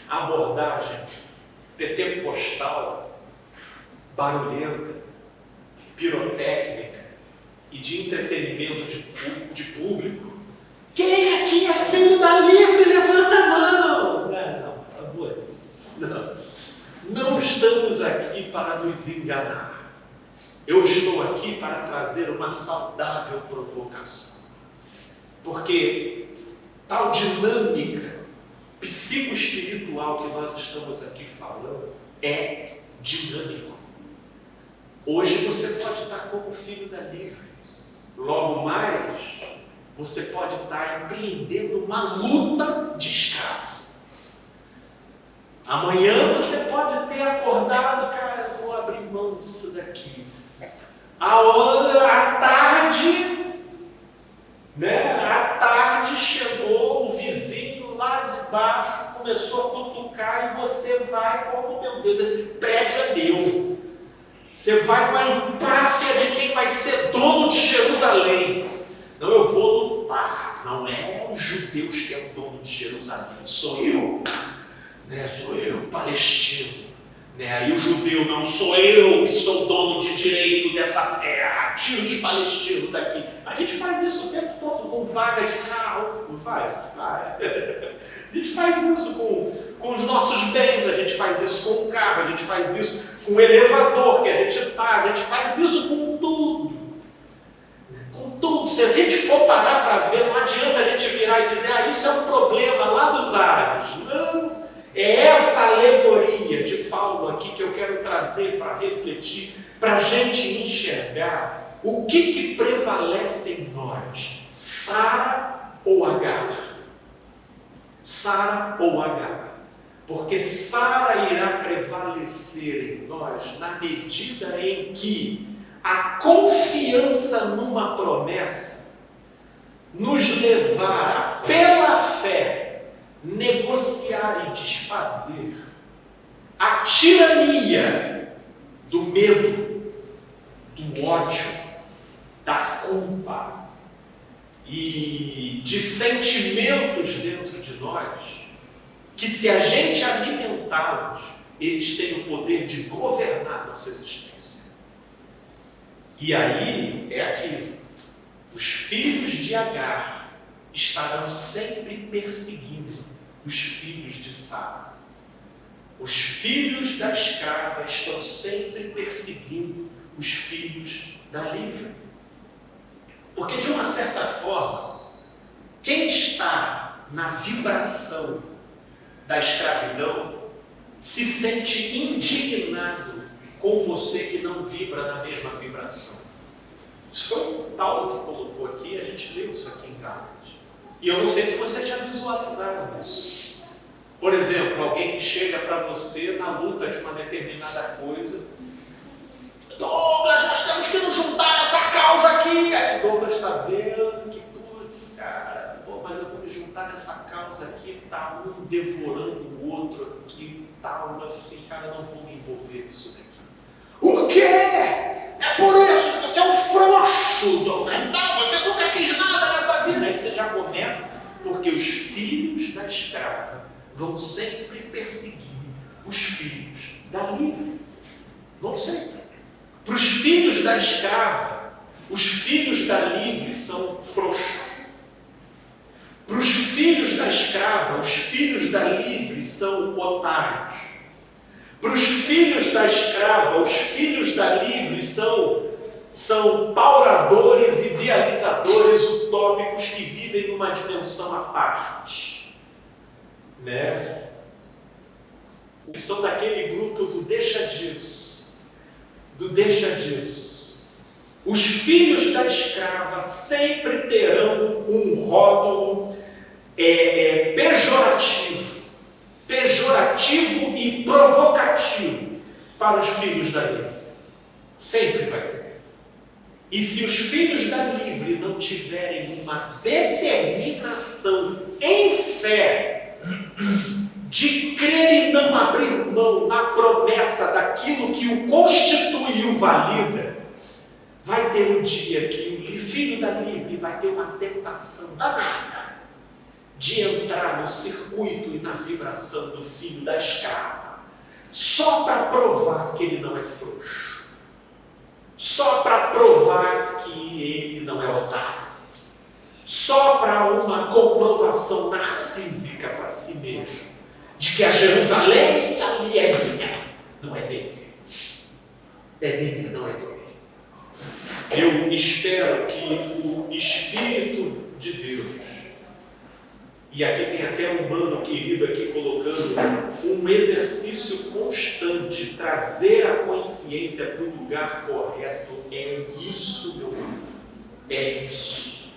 abordagem pentecostal, barulhenta, pirotécnica e de entretenimento de público, quem aqui é filho da livre, levanta a mão. Não, por favor. Não estamos aqui para nos enganar. Eu estou aqui para trazer uma saudável provocação. Porque tal dinâmica psicoespiritual que nós estamos aqui falando é dinâmico. Hoje você pode estar como filho da livre. Logo mais, você pode estar empreendendo uma luta de escravo. Amanhã você pode ter acordado, cara, eu vou abrir mão disso daqui. À tarde chegou o vizinho lá de baixo, começou a cutucar e você vai como, meu Deus, esse prédio é meu. Você vai com a empáfia de quem vai ser dono de Jerusalém. Não, eu vou lutar. Não é os judeus que é o dono de Jerusalém, sou eu. Sou eu, palestino. Aí o judeu, não sou eu que sou dono de direito dessa terra, tira os palestinos daqui. A gente faz isso o tempo todo com vaga de carro, não faz? A gente faz isso com os nossos bens, a gente faz isso com o carro, a gente faz isso com o elevador que a gente faz isso com tudo. Com tudo. Se a gente for parar para ver, não adianta a gente virar e dizer, isso é um problema lá dos árabes. Não. É essa alegoria de Paulo aqui que eu quero trazer para refletir, para a gente enxergar o que prevalece em nós, Sara ou Agar? Sara ou Agar? Porque Sara irá prevalecer em nós na medida em que a confiança numa promessa nos levar pela fé negociar e desfazer a tirania do medo, do ódio, da culpa e de sentimentos dentro de nós que, se a gente alimentá-los, eles têm o poder de governar nossa existência. E aí é aquilo: os filhos de Agar estarão sempre perseguindo os filhos de Sara. Os filhos da escrava estão sempre perseguindo os filhos da livre. Porque, de uma certa forma, quem está na vibração da escravidão se sente indignado com você que não vibra na mesma vibração. Isso foi o Paulo que colocou aqui, a gente leu isso aqui em Gálatas. E eu não sei se você já visualizaram isso. Por exemplo, alguém que chega para você na luta de uma determinada coisa. Douglas, nós temos que nos juntar nessa causa aqui. Aí Douglas está vendo que, putz, cara, mas eu vou me juntar nessa causa aqui, tá um devorando o outro aqui, tá assim, cara, eu não vou me envolver nisso daqui. O quê? É por isso que você é um frouxo, Douglas. Então, você nunca quis nada nessa vida. Aí você já começa, porque os filhos da escrava vão sempre perseguir os filhos da livre. Vão sempre. Para os filhos da escrava, os filhos da livre são frouxos. Para os filhos da escrava, os filhos da livre são otários. Para os filhos da escrava, os filhos da livre são pauradores, idealizadores utópicos que vivem numa dimensão à parte. Né? São daquele grupo do deixa disso. Os filhos da escrava sempre terão um rótulo pejorativo e provocativo para os filhos da livre. Sempre vai ter. E se os filhos da livre não tiverem uma determinação em fé de crer e não abrir mão na promessa daquilo que o constitui e o valida, vai ter um dia que o filho da livre vai ter uma tentação danada de entrar no circuito e na vibração do filho da escrava, só para provar que ele não é frouxo, só para provar que ele não é otário, só para uma comprovação narcísica para si mesmo, de que a Jerusalém ali é minha, não é dele. É minha, não é dele. Eu espero que o Espírito de Deus, e aqui tem até um mano querido aqui colocando um exercício constante, trazer a consciência para o lugar correto, é isso, meu irmão, é isso.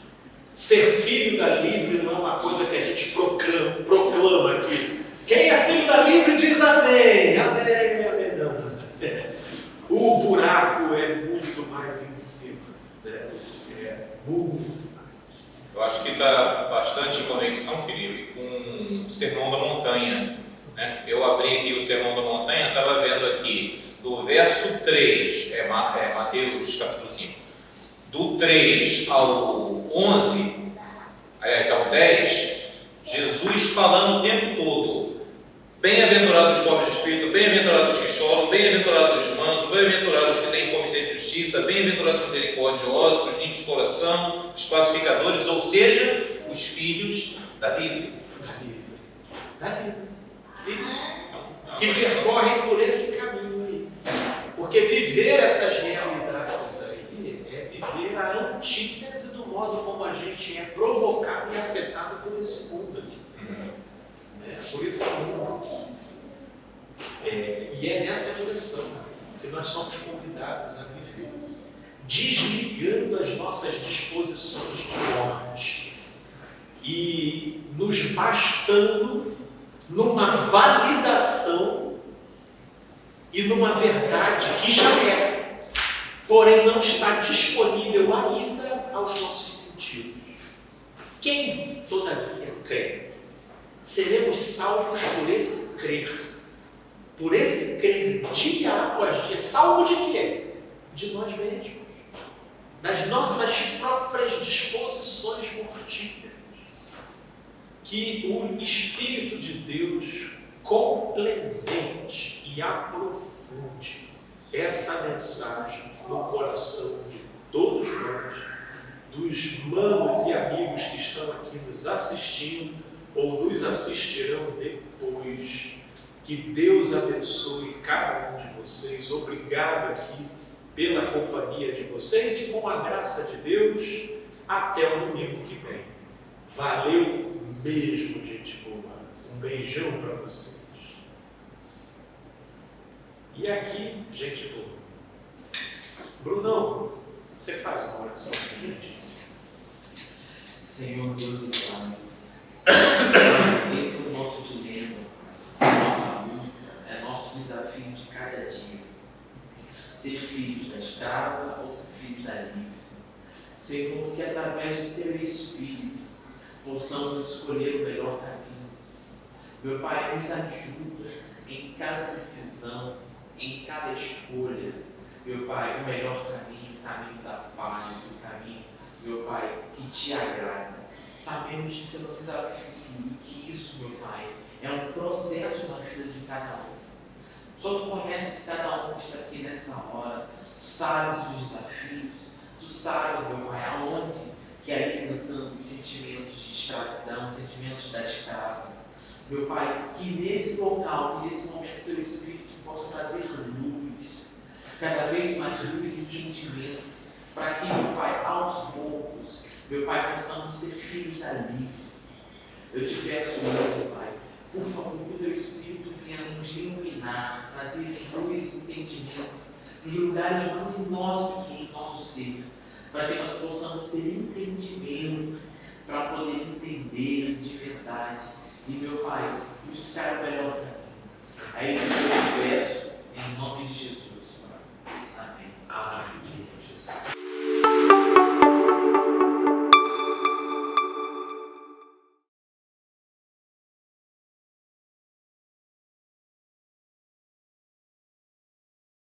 Ser filho da livre não é uma coisa que a gente proclama aqui. Quem é filho da livre diz amém, amém, amém, não. O buraco é muito mais em cima, né? É muito mais. Eu acho que está bastante em conexão, Felipe, com o Sermão da Montanha, né? Eu abri aqui o Sermão da Montanha, estava vendo aqui, do verso 3, Mateus capítulo 5, do 3 ao 11, aliás, ao 10, Jesus falando o tempo todo: bem-aventurados os pobres de espírito, bem-aventurados os que choram, bem-aventurados os mansos, bem-aventurados os que têm fome e sede de justiça, bem-aventurados os misericordiosos, os limpos de coração, os pacificadores, ou seja, os filhos da livre. Da livre. Isso. Que percorrem por esse caminho aí. Porque viver essas realidades aí é viver a antítese do modo como a gente é provocado e afetado por esse mundo aqui. Por esse mundo. E é nessa direção que nós somos convidados a viver, desligando as nossas disposições de morte e nos bastando numa validação e numa verdade que já é, porém não está disponível ainda aos nossos sentidos. Quem, todavia, crê, seremos salvos por esse crer dia após dia. Salvo de quê? De nós mesmos, das nossas próprias disposições mortíferas. Que o Espírito de Deus complemente e aprofunde essa mensagem no coração de todos nós, dos manos e amigos que estão aqui nos assistindo ou nos assistirão depois. Que Deus abençoe cada um de vocês. Obrigado aqui pela companhia de vocês e com a graça de Deus, até o domingo que vem. Valeu mesmo, gente boa. Um beijão para vocês. E aqui, gente boa. Brunão, você faz uma oração para a gente? Senhor Deus e Pai, esse é o nosso dilema, a nossa luta, é nosso desafio de cada dia. Ser filhos da escrava ou ser filhos da livre. Senhor, que através do Teu Espírito possamos escolher o melhor caminho. Meu Pai, nos ajuda em cada decisão, em cada escolha. Meu Pai, o melhor caminho, o caminho da paz, o caminho, meu Pai, que Te agrada. Sabemos que isso é um desafio e que isso, meu Pai, é um processo na vida de cada um. Só Tu conheces cada um que está aqui nesta hora. Tu sabes os desafios. Tu sabes, meu Pai, aonde que alimentando os sentimentos de escravidão, os sentimentos da escrava. Meu Pai, que nesse local, que nesse momento Teu Espírito possa trazer luz, cada vez mais luz e entendimento, para que, meu Pai, aos poucos, meu Pai, possamos ser filhos alívio. Eu te peço isso, Pai. Por favor, que o Teu Espírito venha nos iluminar, trazer luz e entendimento nos lugares mais inóspitos do nosso ser, para que nós possamos ter entendimento, para poder entender de verdade. E, meu Pai, buscar o melhor caminho. É isso que eu te peço, em nome de Jesus.